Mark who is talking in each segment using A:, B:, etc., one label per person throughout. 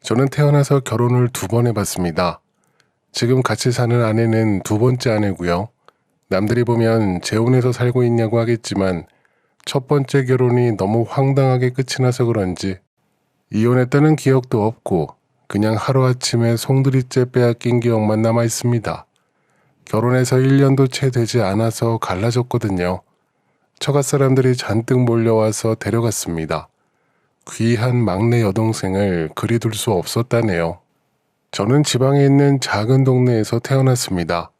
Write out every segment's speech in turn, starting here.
A: 저는 태어나서 결혼을 2번 해봤습니다. 지금 같이 사는 아내는 2번째 아내고요. 남들이 보면 재혼해서 살고 있냐고 하겠지만 첫 번째 결혼이 너무 황당하게 끝이 나서 그런지 이혼했다는 기억도 없고 그냥 하루아침에 송두리째 빼앗긴 기억만 남아 있습니다. 결혼해서 1년도 채 되지 않아서 갈라졌거든요. 처갓 사람들이 잔뜩 몰려와서 데려갔습니다. 귀한 막내 여동생을 그리 둘 수 없었다네요. 저는 지방에 있는 작은 동네에서 태어났습니다.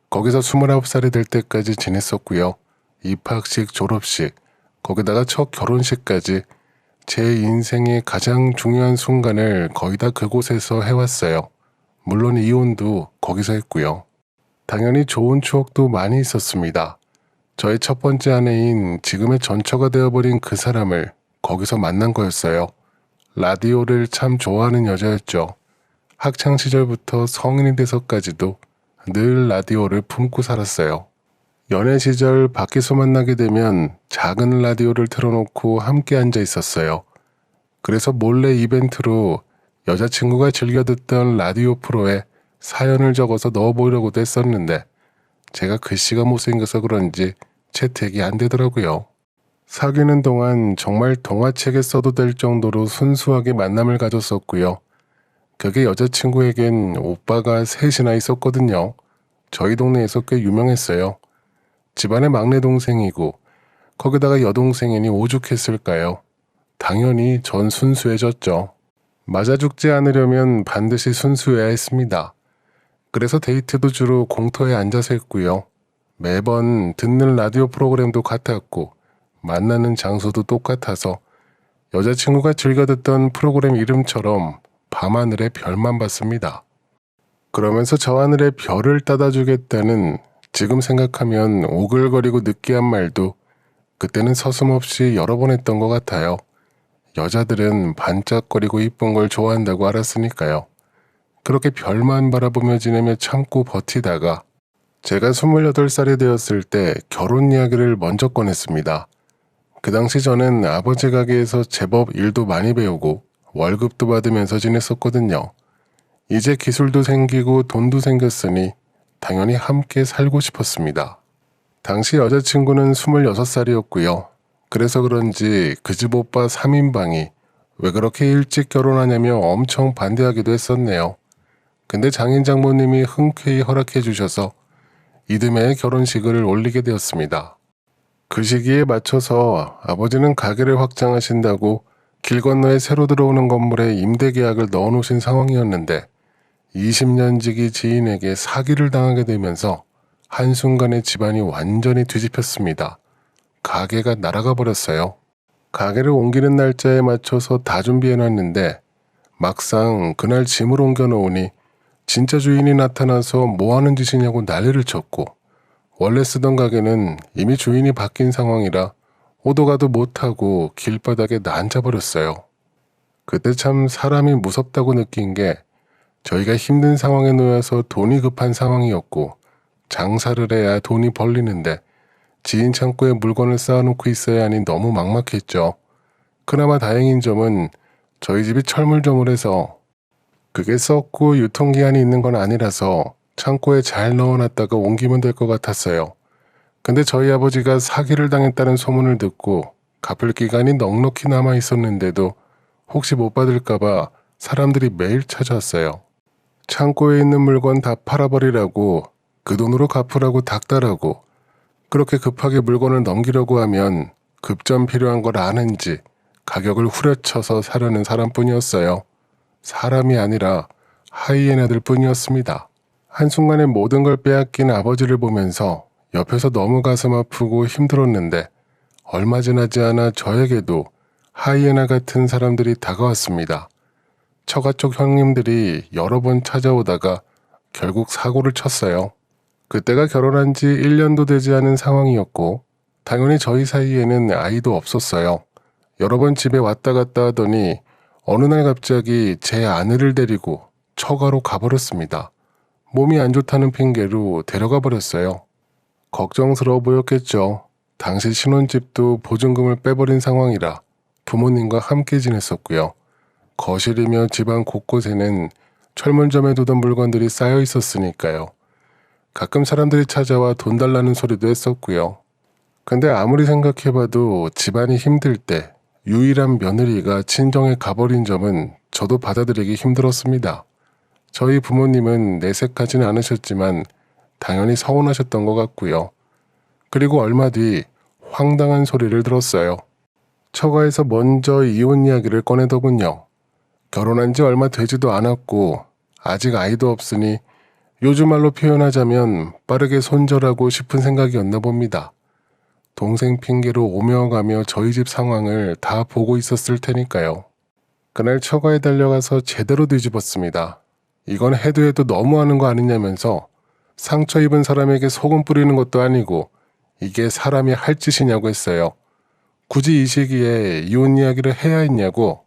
A: 거기서 29살이 될 때까지 지냈었고요. 입학식, 졸업식, 거기다가 첫 결혼식까지 제 인생의 가장 중요한 순간을 거의 다 그곳에서 해왔어요. 물론 이혼도 거기서 했고요. 당연히 좋은 추억도 많이 있었습니다. 저의 첫 번째 아내인 지금의 전처가 되어버린 그 사람을 거기서 만난 거였어요. 라디오를 참 좋아하는 여자였죠. 학창 시절부터 성인이 돼서까지도 늘 라디오를 품고 살았어요. 연애 시절 밖에서 만나게 되면 작은 라디오를 틀어놓고 함께 앉아 있었어요. 그래서 몰래 이벤트로 여자친구가 즐겨 듣던 라디오 프로에 사연을 적어서 넣어보려고도 했었는데 제가 글씨가 못생겨서 그런지 채택이 안 되더라고요. 사귀는 동안 정말 동화책에 써도 될 정도로 순수하게 만남을 가졌었고요. 그게 여자친구에겐 오빠가 3이나 있었거든요. 저희 동네에서 꽤 유명했어요. 집안의 막내 동생이고 거기다가 여동생이니 오죽했을까요? 당연히 전 순수해졌죠. 맞아 죽지 않으려면 반드시 순수해야 했습니다. 그래서 데이트도 주로 공터에 앉아서 했고요. 매번 듣는 라디오 프로그램도 같았고 만나는 장소도 똑같아서 여자친구가 즐겨 듣던 프로그램 이름처럼 밤하늘의 별만 봤습니다. 그러면서 저 하늘의 별을 따다주겠다는 지금 생각하면 오글거리고 느끼한 말도 그때는 서슴없이 여러 번 했던 것 같아요. 여자들은 반짝거리고 이쁜 걸 좋아한다고 알았으니까요. 그렇게 별만 바라보며 지내며 참고 버티다가 제가 28살이 되었을 때 결혼 이야기를 먼저 꺼냈습니다. 그 당시 저는 아버지 가게에서 제법 일도 많이 배우고 월급도 받으면서 지냈었거든요. 이제 기술도 생기고 돈도 생겼으니 당연히 함께 살고 싶었습니다. 당시 여자친구는 26살이었고요. 그래서 그런지 그 집 오빠 3인방이 왜 그렇게 일찍 결혼하냐며 엄청 반대하기도 했었네요. 근데 장인 장모님이 흔쾌히 허락해 주셔서 이듬해 결혼식을 올리게 되었습니다. 그 시기에 맞춰서 아버지는 가게를 확장하신다고 길 건너에 새로 들어오는 건물에 임대 계약을 넣어놓으신 상황이었는데 20년 지기 지인에게 사기를 당하게 되면서 한순간에 집안이 완전히 뒤집혔습니다. 가게가 날아가 버렸어요. 가게를 옮기는 날짜에 맞춰서 다 준비해놨는데 막상 그날 짐을 옮겨놓으니 진짜 주인이 나타나서 뭐하는 짓이냐고 난리를 쳤고 원래 쓰던 가게는 이미 주인이 바뀐 상황이라 오도 가도 못하고 길바닥에 앉아버렸어요. 그때 참 사람이 무섭다고 느낀 게 저희가 힘든 상황에 놓여서 돈이 급한 상황이었고 장사를 해야 돈이 벌리는데 지인 창고에 물건을 쌓아놓고 있어야 하니 너무 막막했죠. 그나마 다행인 점은 저희 집이 철물점을 해서 그게 썩고 유통기한이 있는 건 아니라서 창고에 잘 넣어놨다가 옮기면 될 것 같았어요. 근데 저희 아버지가 사기를 당했다는 소문을 듣고 갚을 기간이 넉넉히 남아 있었는데도 혹시 못 받을까봐 사람들이 매일 찾아왔어요. 창고에 있는 물건 다 팔아버리라고 그 돈으로 갚으라고 닥달하고 그렇게 급하게 물건을 넘기려고 하면 급전 필요한 걸 아는지 가격을 후려쳐서 사려는 사람뿐이었어요. 사람이 아니라 하이에나들 뿐이었습니다. 한순간에 모든 걸 빼앗긴 아버지를 보면서 옆에서 너무 가슴 아프고 힘들었는데 얼마 지나지 않아 저에게도 하이에나 같은 사람들이 다가왔습니다. 처가 쪽 형님들이 여러 번 찾아오다가 결국 사고를 쳤어요. 그때가 결혼한 지 1년도 되지 않은 상황이었고 당연히 저희 사이에는 아이도 없었어요. 여러 번 집에 왔다 갔다 하더니 어느 날 갑자기 제 아내를 데리고 처가로 가버렸습니다. 몸이 안 좋다는 핑계로 데려가 버렸어요. 걱정스러워 보였겠죠. 당시 신혼집도 보증금을 빼버린 상황이라 부모님과 함께 지냈었고요. 거실이며 집안 곳곳에는 철문점에 두던 물건들이 쌓여 있었으니까요. 가끔 사람들이 찾아와 돈 달라는 소리도 했었고요. 근데 아무리 생각해봐도 집안이 힘들 때 유일한 며느리가 친정에 가버린 점은 저도 받아들이기 힘들었습니다. 저희 부모님은 내색하지는 않으셨지만 당연히 서운하셨던 것 같고요. 그리고 얼마 뒤 황당한 소리를 들었어요. 처가에서 먼저 이혼 이야기를 꺼내더군요. 결혼한 지 얼마 되지도 않았고 아직 아이도 없으니 요즘 말로 표현하자면 빠르게 손절하고 싶은 생각이었나 봅니다. 동생 핑계로 오며 가며 저희 집 상황을 다 보고 있었을 테니까요. 그날 처가에 달려가서 제대로 뒤집었습니다. 이건 해도 해도 너무하는 거 아니냐면서 상처 입은 사람에게 소금 뿌리는 것도 아니고 이게 사람이 할 짓이냐고 했어요. 굳이 이 시기에 이혼 이야기를 해야 했냐고.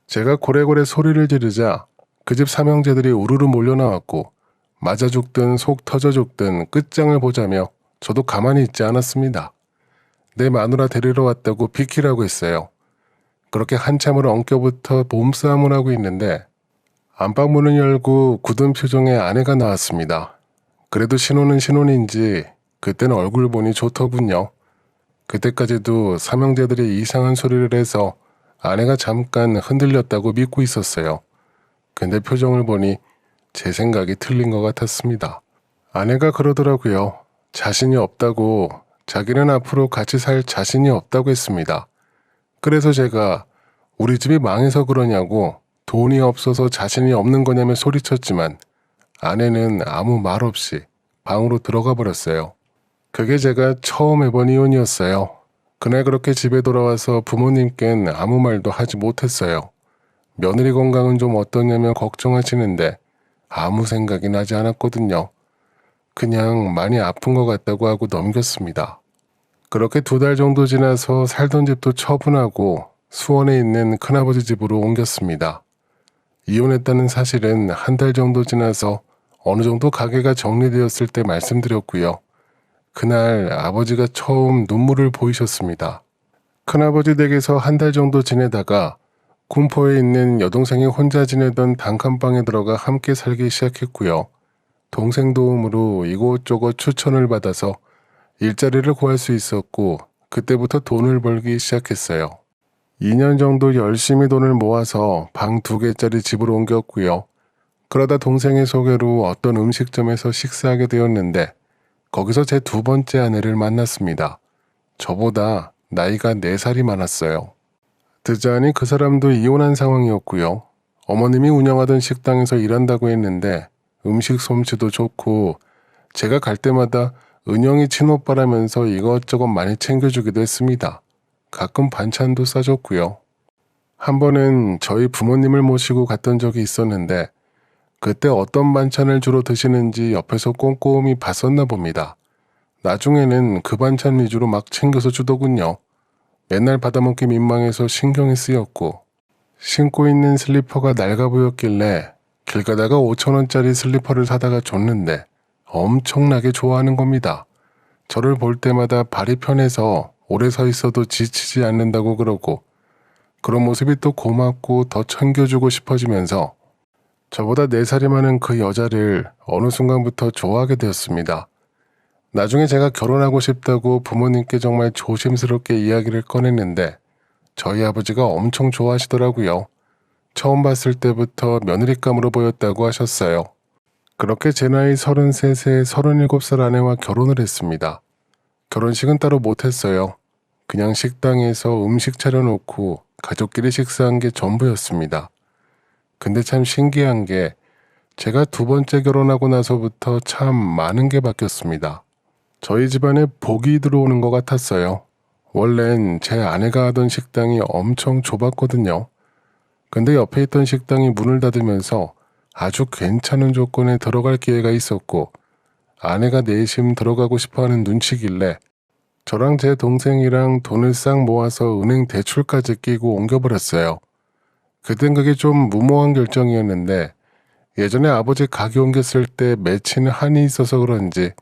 A: 제가 고래고래 소리를 지르자 그 집 삼형제들이 우르르 몰려나왔고 맞아 죽든 속 터져 죽든 끝장을 보자며 저도 가만히 있지 않았습니다. 내 마누라 데리러 왔다고 비키라고 했어요. 그렇게 한참을 엉켜부터 몸싸움을 하고 있는데 안방문을 열고 굳은 표정의 아내가 나왔습니다. 그래도 신혼은 신혼인지 그때는 얼굴 보니 좋더군요. 그때까지도 삼형제들이 이상한 소리를 해서 아내가 잠깐 흔들렸다고 믿고 있었어요. 근데 표정을 보니 제 생각이 틀린 것 같았습니다. 아내가 그러더라고요. 자신이 없다고, 자기는 앞으로 같이 살 자신이 없다고 했습니다. 그래서 제가 우리 집이 망해서 그러냐고 돈이 없어서 자신이 없는 거냐며 소리쳤지만 아내는 아무 말 없이 방으로 들어가 버렸어요. 그게 제가 처음 해본 이혼이었어요. 그날 그렇게 집에 돌아와서 부모님께는 아무 말도 하지 못했어요. 며느리 건강은 좀 어떠냐며 걱정하시는데 아무 생각이 나지 않았거든요. 그냥 많이 아픈 것 같다고 하고 넘겼습니다. 그렇게 2달 정도 지나서 살던 집도 처분하고 수원에 있는 큰아버지 집으로 옮겼습니다. 이혼했다는 사실은 1달 정도 지나서 어느 정도 가게가 정리되었을 때 말씀드렸고요. 그날 아버지가 처음 눈물을 보이셨습니다. 큰아버지 댁에서 1달 정도 지내다가 군포에 있는 여동생이 혼자 지내던 단칸방에 들어가 함께 살기 시작했고요. 동생 도움으로 이곳저곳 추천을 받아서 일자리를 구할 수 있었고 그때부터 돈을 벌기 시작했어요. 2년 정도 열심히 돈을 모아서 방 2개짜리 집으로 옮겼고요. 그러다 동생의 소개로 어떤 음식점에서 식사하게 되었는데 거기서 제 2번째 아내를 만났습니다. 저보다 나이가 4살이 많았어요. 듣자하니 그 사람도 이혼한 상황이었고요. 어머님이 운영하던 식당에서 일한다고 했는데 음식 솜씨도 좋고 제가 갈 때마다 은영이 친오빠라면서 이것저것 많이 챙겨주기도 했습니다. 가끔 반찬도 싸줬고요. 한 번은 저희 부모님을 모시고 갔던 적이 있었는데 그때 어떤 반찬을 주로 드시는지 옆에서 꼼꼼히 봤었나 봅니다. 나중에는 그 반찬 위주로 막 챙겨서 주더군요. 맨날 받아먹기 민망해서 신경이 쓰였고 신고 있는 슬리퍼가 낡아 보였길래 길 가다가 5,000원짜리 슬리퍼를 사다가 줬는데 엄청나게 좋아하는 겁니다. 저를 볼 때마다 발이 편해서 오래 서 있어도 지치지 않는다고 그러고 그런 모습이 또 고맙고 더 챙겨주고 싶어지면서 저보다 4살이 많은 그 여자를 어느 순간부터 좋아하게 되었습니다. 나중에 제가 결혼하고 싶다고 부모님께 정말 조심스럽게 이야기를 꺼냈는데 저희 아버지가 엄청 좋아하시더라고요. 처음 봤을 때부터 며느리감으로 보였다고 하셨어요. 그렇게 제 나이 33세 37살 아내와 결혼을 했습니다. 결혼식은 따로 못했어요. 그냥 식당에서 음식 차려놓고 가족끼리 식사한 게 전부였습니다. 근데 참 신기한 게 제가 2번째 결혼하고 나서부터 참 많은 게 바뀌었습니다. 저희 집안에 복이 들어오는 것 같았어요. 원래는 제 아내가 하던 식당이 엄청 좁았거든요. 근데 옆에 있던 식당이 문을 닫으면서 아주 괜찮은 조건에 들어갈 기회가 있었고 아내가 내심 들어가고 싶어하는 눈치길래 저랑 제 동생이랑 돈을 싹 모아서 은행 대출까지 끼고 옮겨버렸어요. 그땐 그게 좀 무모한 결정이었는데 예전에 아버지 가게 옮겼을 때 맺힌 한이 있어서 그런지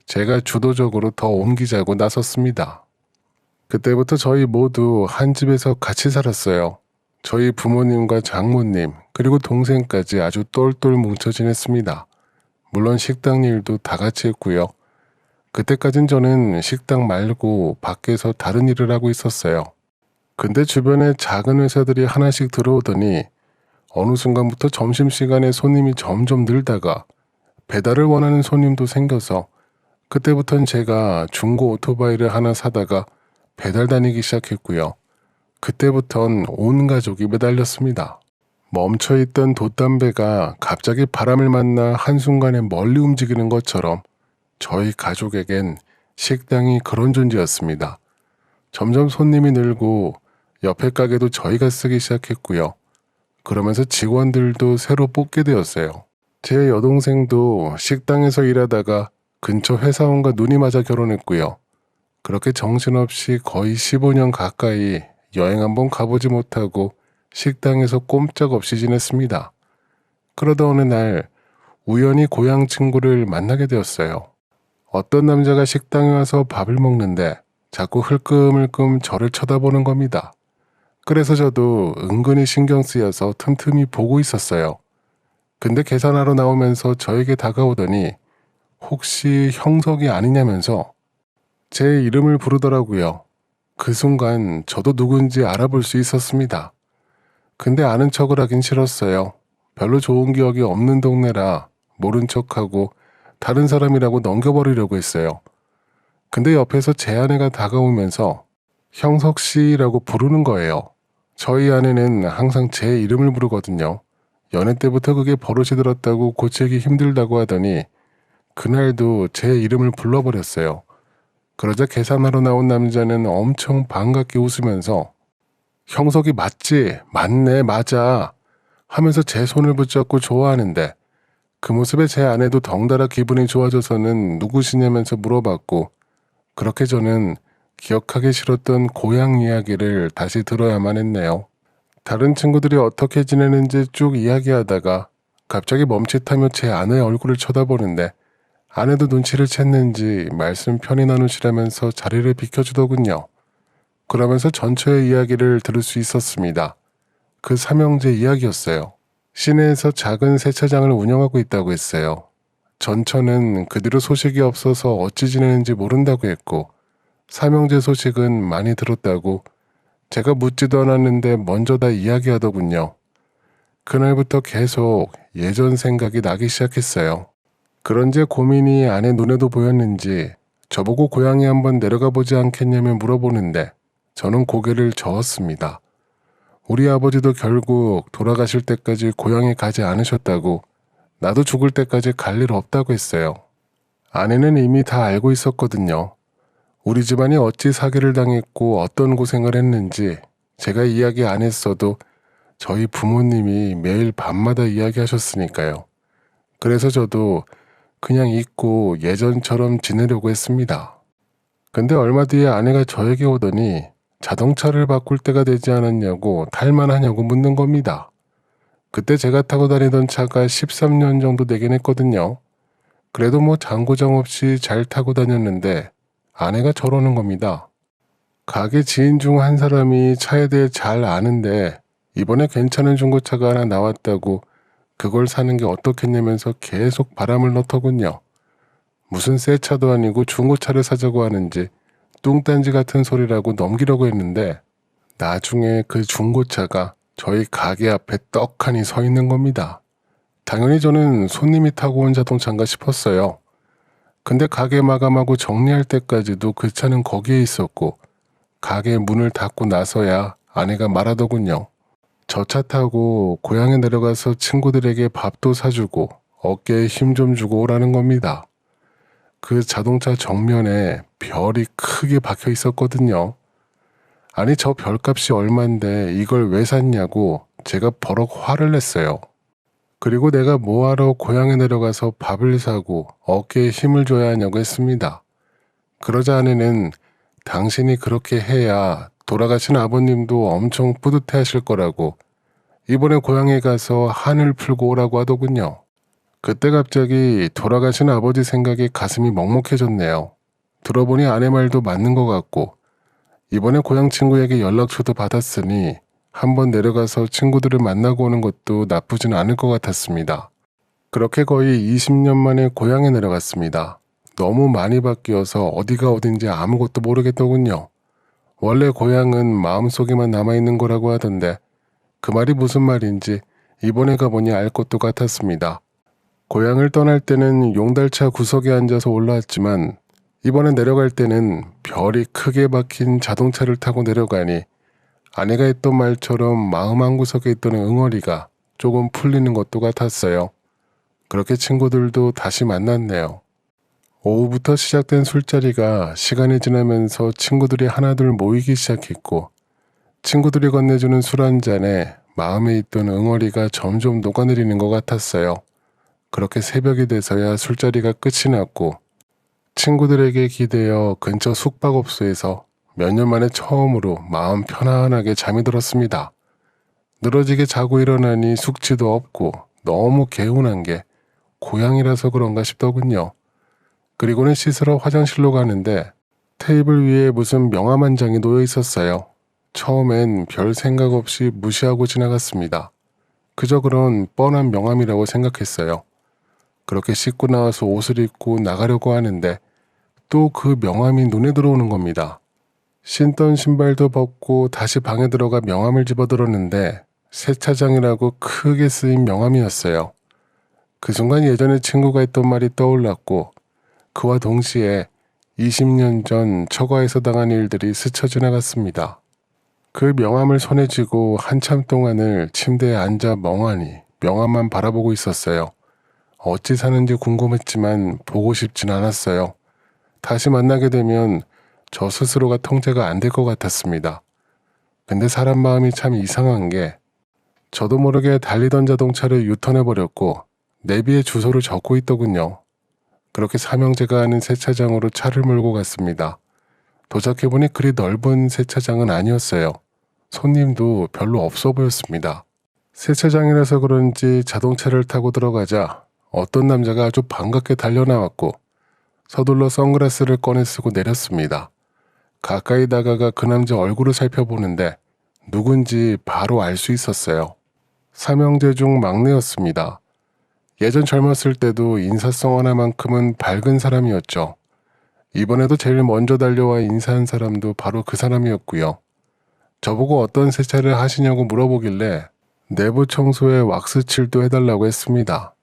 A: 제가 주도적으로 더 옮기자고 나섰습니다. 그때부터 저희 모두 한 집에서 같이 살았어요. 저희 부모님과 장모님 그리고 동생까지 아주 똘똘 뭉쳐 지냈습니다. 물론 식당 일도 다 같이 했고요. 그때까진 저는 식당 말고 밖에서 다른 일을 하고 있었어요. 근데 주변에 작은 회사들이 하나씩 들어오더니 어느 순간부터 점심시간에 손님이 점점 늘다가 배달을 원하는 손님도 생겨서 그때부터는 제가 중고 오토바이를 하나 사다가 배달 다니기 시작했고요. 그때부턴 온 가족이 매달렸습니다. 멈춰있던 돛담배가 갑자기 바람을 만나 한순간에 멀리 움직이는 것처럼 저희 가족에겐 식당이 그런 존재였습니다. 점점 손님이 늘고 옆에 가게도 저희가 쓰기 시작했고요. 그러면서 직원들도 새로 뽑게 되었어요. 제 여동생도 식당에서 일하다가 근처 회사원과 눈이 맞아 결혼했고요. 그렇게 정신없이 거의 15년 가까이 여행 한번 가보지 못하고 식당에서 꼼짝없이 지냈습니다. 그러다 어느 날 우연히 고향 친구를 만나게 되었어요. 어떤 남자가 식당에 와서 밥을 먹는데 자꾸 흘끔흘끔 저를 쳐다보는 겁니다. 그래서 저도 은근히 신경 쓰여서 틈틈이 보고 있었어요. 근데 계산하러 나오면서 저에게 다가오더니 혹시 형석이 아니냐면서 제 이름을 부르더라고요. 그 순간 저도 누군지 알아볼 수 있었습니다. 근데 아는 척을 하긴 싫었어요. 별로 좋은 기억이 없는 동네라 모른 척하고 다른 사람이라고 넘겨버리려고 했어요. 근데 옆에서 제 아내가 다가오면서 형석 씨라고 부르는 거예요. 저희 아내는 항상 제 이름을 부르거든요. 연애 때부터 그게 버릇이 들었다고 고치기 힘들다고 하더니 그날도 제 이름을 불러버렸어요. 그러자 계산하러 나온 남자는 엄청 반갑게 웃으면서 형석이 맞지? 맞네, 맞아 하면서 제 손을 붙잡고 좋아하는데 그 모습에 제 아내도 덩달아 기분이 좋아져서는 누구시냐면서 물어봤고 그렇게 저는 기억하기 싫었던 고향 이야기를 다시 들어야만 했네요. 다른 친구들이 어떻게 지내는지 쭉 이야기하다가 갑자기 멈칫하며 제 아내의 얼굴을 쳐다보는데 아내도 눈치를 챘는지 말씀 편히 나누시라면서 자리를 비켜주더군요. 그러면서 전처의 이야기를 들을 수 있었습니다. 그 삼형제 이야기였어요. 시내에서 작은 세차장을 운영하고 있다고 했어요. 전처는 그 뒤로 소식이 없어서 어찌 지내는지 모른다고 했고 삼형제 소식은 많이 들었다고 제가 묻지도 않았는데 먼저 다 이야기하더군요. 그날부터 계속 예전 생각이 나기 시작했어요. 그런지 고민이 아내 눈에도 보였는지 저보고 고향에 한번 내려가 보지 않겠냐며 물어보는데 저는 고개를 저었습니다. 우리 아버지도 결국 돌아가실 때까지 고향에 가지 않으셨다고 나도 죽을 때까지 갈 일 없다고 했어요. 아내는 이미 다 알고 있었거든요. 우리 집안이 어찌 사기를 당했고 어떤 고생을 했는지 제가 이야기 안 했어도 저희 부모님이 매일 밤마다 이야기하셨으니까요. 그래서 저도 그냥 잊고 예전처럼 지내려고 했습니다. 근데 얼마 뒤에 아내가 저에게 오더니 자동차를 바꿀 때가 되지 않았냐고 탈만하냐고 묻는 겁니다. 그때 제가 타고 다니던 차가 13년 정도 되긴 했거든요. 그래도 뭐 장고장 없이 잘 타고 다녔는데 아내가 저러는 겁니다. 가게 지인 중 한 사람이 차에 대해 잘 아는데 이번에 괜찮은 중고차가 하나 나왔다고 그걸 사는 게 어떻겠냐면서 계속 바람을 넣더군요. 무슨 새 차도 아니고 중고차를 사자고 하는지 뚱딴지 같은 소리라고 넘기려고 했는데 나중에 그 중고차가 저희 가게 앞에 떡하니 서 있는 겁니다. 당연히 저는 손님이 타고 온 자동차인가 싶었어요. 근데 가게 마감하고 정리할 때까지도 그 차는 거기에 있었고 가게 문을 닫고 나서야 아내가 말하더군요. 저 차 타고 고향에 내려가서 친구들에게 밥도 사주고 어깨에 힘 좀 주고 오라는 겁니다. 그 자동차 정면에 별이 크게 박혀 있었거든요. 아니 저 별값이 얼만데 이걸 왜 샀냐고 제가 버럭 화를 냈어요. 그리고 내가 뭐하러 고향에 내려가서 밥을 사고 어깨에 힘을 줘야 하냐고 했습니다. 그러자 아내는 당신이 그렇게 해야 돌아가신 아버님도 엄청 뿌듯해 하실 거라고 이번에 고향에 가서 한을 풀고 오라고 하더군요. 그때 갑자기 돌아가신 아버지 생각에 가슴이 먹먹해졌네요. 들어보니 아내 말도 맞는 것 같고 이번에 고향 친구에게 연락처도 받았으니 한번 내려가서 친구들을 만나고 오는 것도 나쁘진 않을 것 같았습니다. 그렇게 거의 20년 만에 고향에 내려갔습니다. 너무 많이 바뀌어서 어디가 어딘지 아무것도 모르겠더군요. 원래 고향은 마음속에만 남아있는 거라고 하던데 그 말이 무슨 말인지 이번에 가보니 알 것도 같았습니다. 고향을 떠날 때는 용달차 구석에 앉아서 올라왔지만 이번에 내려갈 때는 별이 크게 박힌 자동차를 타고 내려가니 아내가 했던 말처럼 마음 한구석에 있던 응어리가 조금 풀리는 것도 같았어요. 그렇게 친구들도 다시 만났네요. 오후부터 시작된 술자리가 시간이 지나면서 친구들이 하나둘 모이기 시작했고 친구들이 건네주는 술 한 잔에 마음에 있던 응어리가 점점 녹아내리는 것 같았어요. 그렇게 새벽이 돼서야 술자리가 끝이 났고 친구들에게 기대어 근처 숙박업소에서 몇 년 만에 처음으로 마음 편안하게 잠이 들었습니다. 늘어지게 자고 일어나니 숙취도 없고 너무 개운한 게 고향이라서 그런가 싶더군요. 그리고는 씻으러 화장실로 가는데 테이블 위에 무슨 명함 한 장이 놓여 있었어요. 처음엔 별 생각 없이 무시하고 지나갔습니다. 그저 그런 뻔한 명함이라고 생각했어요. 그렇게 씻고 나와서 옷을 입고 나가려고 하는데 또 그 명함이 눈에 들어오는 겁니다. 신던 신발도 벗고 다시 방에 들어가 명함을 집어들었는데 세차장이라고 크게 쓰인 명함이었어요. 그 순간 예전에 친구가 했던 말이 떠올랐고 그와 동시에 20년 전 처가에서 당한 일들이 스쳐 지나갔습니다. 그 명함을 손에 쥐고 한참 동안을 침대에 앉아 멍하니 명함만 바라보고 있었어요. 어찌 사는지 궁금했지만 보고 싶진 않았어요. 다시 만나게 되면 저 스스로가 통제가 안 될 것 같았습니다. 근데 사람 마음이 참 이상한 게 저도 모르게 달리던 자동차를 유턴해버렸고 내비에 주소를 적고 있더군요. 그렇게 삼형제가 아는 세차장으로 차를 몰고 갔습니다. 도착해보니 그리 넓은 세차장은 아니었어요. 손님도 별로 없어 보였습니다. 세차장이라서 그런지 자동차를 타고 들어가자 어떤 남자가 아주 반갑게 달려나왔고 서둘러 선글라스를 꺼내 쓰고 내렸습니다. 가까이 다가가 그 남자 얼굴을 살펴보는데 누군지 바로 알 수 있었어요. 삼형제 중 막내였습니다. 예전 젊었을 때도 인사성 하나만큼은 밝은 사람이었죠. 이번에도 제일 먼저 달려와 인사한 사람도 바로 그 사람이었고요. 저보고 어떤 세차를 하시냐고 물어보길래 내부 청소에 왁스칠도 해달라고 했습니다.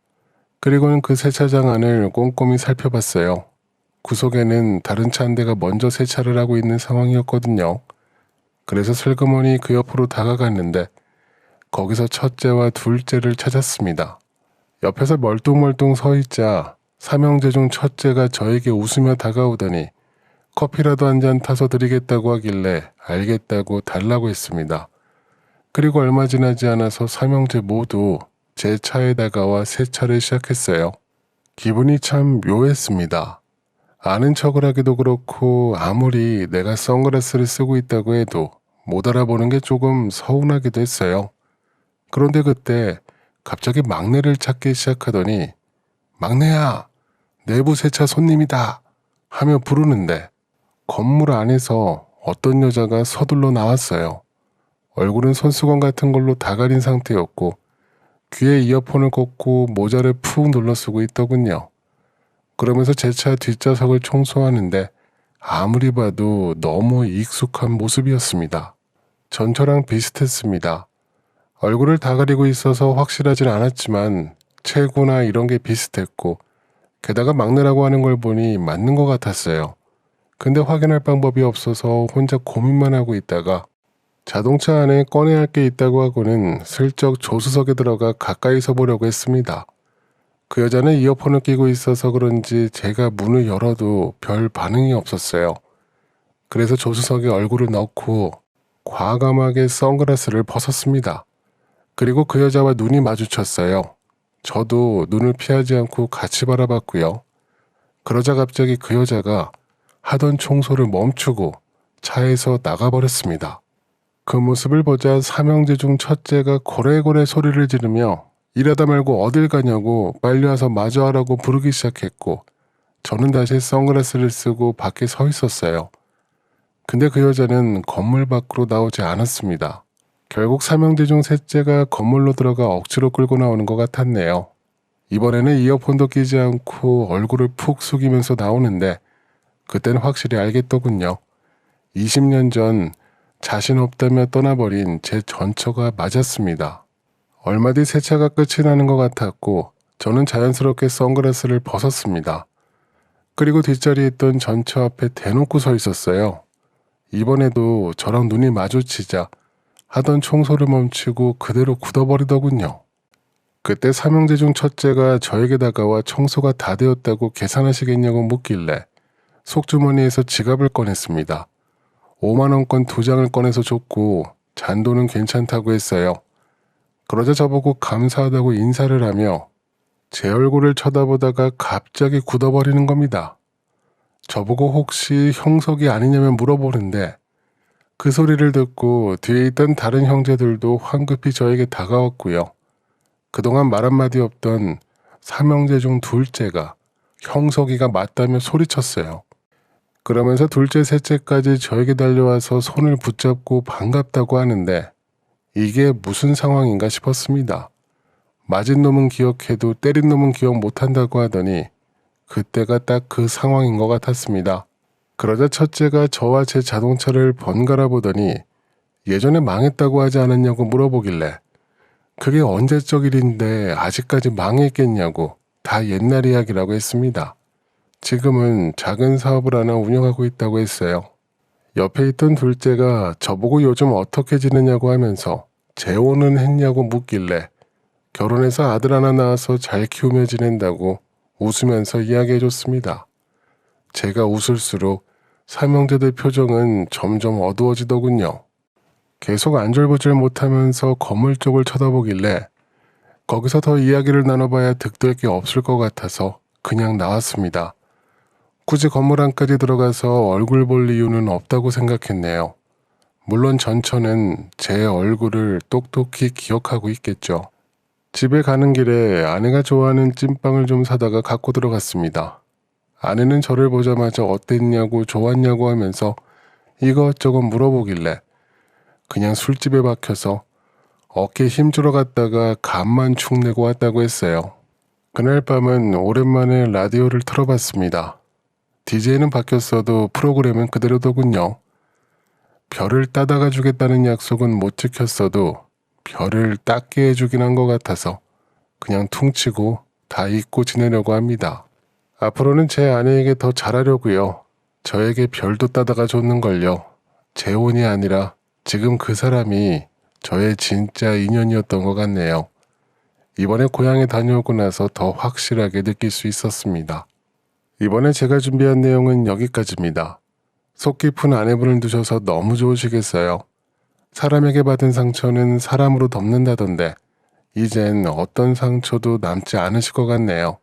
A: 그리고는 그 세차장 안을 꼼꼼히 살펴봤어요. 구석에는 다른 차 한 대가 먼저 세차를 하고 있는 상황이었거든요. 그래서 슬그머니 그 옆으로 다가갔는데 거기서 첫째와 둘째를 찾았습니다. 옆에서 멀뚱멀뚱 서 있자 삼형제 중 첫째가 저에게 웃으며 다가오더니 커피라도 한 잔 타서 드리겠다고 하길래 알겠다고 달라고 했습니다. 그리고 얼마 지나지 않아서 삼형제 모두 제 차에 다가와 세차를 시작했어요. 기분이 참 묘했습니다. 아는 척을 하기도 그렇고 아무리 내가 선글라스를 쓰고 있다고 해도 못 알아보는 게 조금 서운하기도 했어요. 그런데 그때 갑자기 막내를 찾기 시작하더니 막내야, 내부 세차 손님이다 하며 부르는데 건물 안에서 어떤 여자가 서둘러 나왔어요. 얼굴은 손수건 같은 걸로 다 가린 상태였고 귀에 이어폰을 꽂고 모자를 푹 눌러 쓰고 있더군요. 그러면서 제 차 뒷좌석을 청소하는데 아무리 봐도 너무 익숙한 모습이었습니다. 전처랑 비슷했습니다. 얼굴을 다 가리고 있어서 확실하진 않았지만 체구나 이런 게 비슷했고 게다가 막내라고 하는 걸 보니 맞는 것 같았어요. 근데 확인할 방법이 없어서 혼자 고민만 하고 있다가 자동차 안에 꺼내야 할 게 있다고 하고는 슬쩍 조수석에 들어가 가까이서 보려고 했습니다. 그 여자는 이어폰을 끼고 있어서 그런지 제가 문을 열어도 별 반응이 없었어요. 그래서 조수석에 얼굴을 넣고 과감하게 선글라스를 벗었습니다. 그리고 그 여자와 눈이 마주쳤어요. 저도 눈을 피하지 않고 같이 바라봤고요. 그러자 갑자기 그 여자가 하던 청소를 멈추고 차에서 나가버렸습니다. 그 모습을 보자 삼형제 중 첫째가 고래고래 소리를 지르며 일하다 말고 어딜 가냐고 빨리 와서 마주 하라고 부르기 시작했고 저는 다시 선글라스를 쓰고 밖에 서 있었어요. 근데 그 여자는 건물 밖으로 나오지 않았습니다. 결국 삼형제 중 셋째가 건물로 들어가 억지로 끌고 나오는 것 같았네요. 이번에는 이어폰도 끼지 않고 얼굴을 푹 숙이면서 나오는데 그때는 확실히 알겠더군요. 20년 전 자신 없다며 떠나버린 제 전처가 맞았습니다. 얼마 뒤 세차가 끝이 나는 것 같았고 저는 자연스럽게 선글라스를 벗었습니다. 그리고 뒷자리에 있던 전처 앞에 대놓고 서 있었어요. 이번에도 저랑 눈이 마주치자 하던 청소를 멈추고 그대로 굳어버리더군요. 그때 삼형제 중 첫째가 저에게 다가와 청소가 다 되었다고 계산하시겠냐고 묻길래 속주머니에서 지갑을 꺼냈습니다. 5만원권 2장을 꺼내서 줬고 잔돈은 괜찮다고 했어요. 그러자 저보고 감사하다고 인사를 하며 제 얼굴을 쳐다보다가 갑자기 굳어버리는 겁니다. 저보고 혹시 형석이 아니냐면 물어보는데 그 소리를 듣고 뒤에 있던 다른 형제들도 황급히 저에게 다가왔고요. 그동안 말 한마디 없던 삼형제 중 둘째가 형석이가 맞다며 소리쳤어요. 그러면서 둘째, 셋째까지 저에게 달려와서 손을 붙잡고 반갑다고 하는데 이게 무슨 상황인가 싶었습니다. 맞은 놈은 기억해도 때린 놈은 기억 못한다고 하더니 그때가 딱 그 상황인 것 같았습니다. 그러자 첫째가 저와 제 자동차를 번갈아 보더니 예전에 망했다고 하지 않았냐고 물어보길래 그게 언제적 일인데 아직까지 망했겠냐고 다 옛날 이야기라고 했습니다. 지금은 작은 사업을 하나 운영하고 있다고 했어요. 옆에 있던 둘째가 저보고 요즘 어떻게 지내냐고 하면서 재혼은 했냐고 묻길래 결혼해서 아들 하나 낳아서 잘 키우며 지낸다고 웃으면서 이야기해줬습니다. 제가 웃을수록 삼형제들 표정은 점점 어두워지더군요. 계속 안절부절 못하면서 건물 쪽을 쳐다보길래 거기서 더 이야기를 나눠봐야 득될 게 없을 것 같아서 그냥 나왔습니다. 굳이 건물 안까지 들어가서 얼굴 볼 이유는 없다고 생각했네요. 물론 전처는 제 얼굴을 똑똑히 기억하고 있겠죠. 집에 가는 길에 아내가 좋아하는 찐빵을 좀 사다가 갖고 들어갔습니다. 아내는 저를 보자마자 어땠냐고 좋았냐고 하면서 이것저것 물어보길래 그냥 술집에 박혀서 어깨에 힘주러 갔다가 간만 축 내고 왔다고 했어요. 그날 밤은 오랜만에 라디오를 틀어봤습니다. DJ는 바뀌었어도 프로그램은 그대로더군요. 별을 따다가 주겠다는 약속은 못 지켰어도 별을 닦게 해주긴 한 것 같아서 그냥 퉁치고 다 잊고 지내려고 합니다. 앞으로는 제 아내에게 더 잘하려고요. 저에게 별도 따다가 줬는걸요. 재혼이 아니라 지금 그 사람이 저의 진짜 인연이었던 것 같네요. 이번에 고향에 다녀오고 나서 더 확실하게 느낄 수 있었습니다. 이번에 제가 준비한 내용은 여기까지입니다. 속 깊은 아내분을 두셔서 너무 좋으시겠어요. 사람에게 받은 상처는 사람으로 덮는다던데 이젠 어떤 상처도 남지 않으실 것 같네요.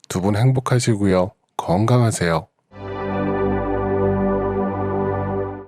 A: 두 분 행복하시고요. 건강하세요.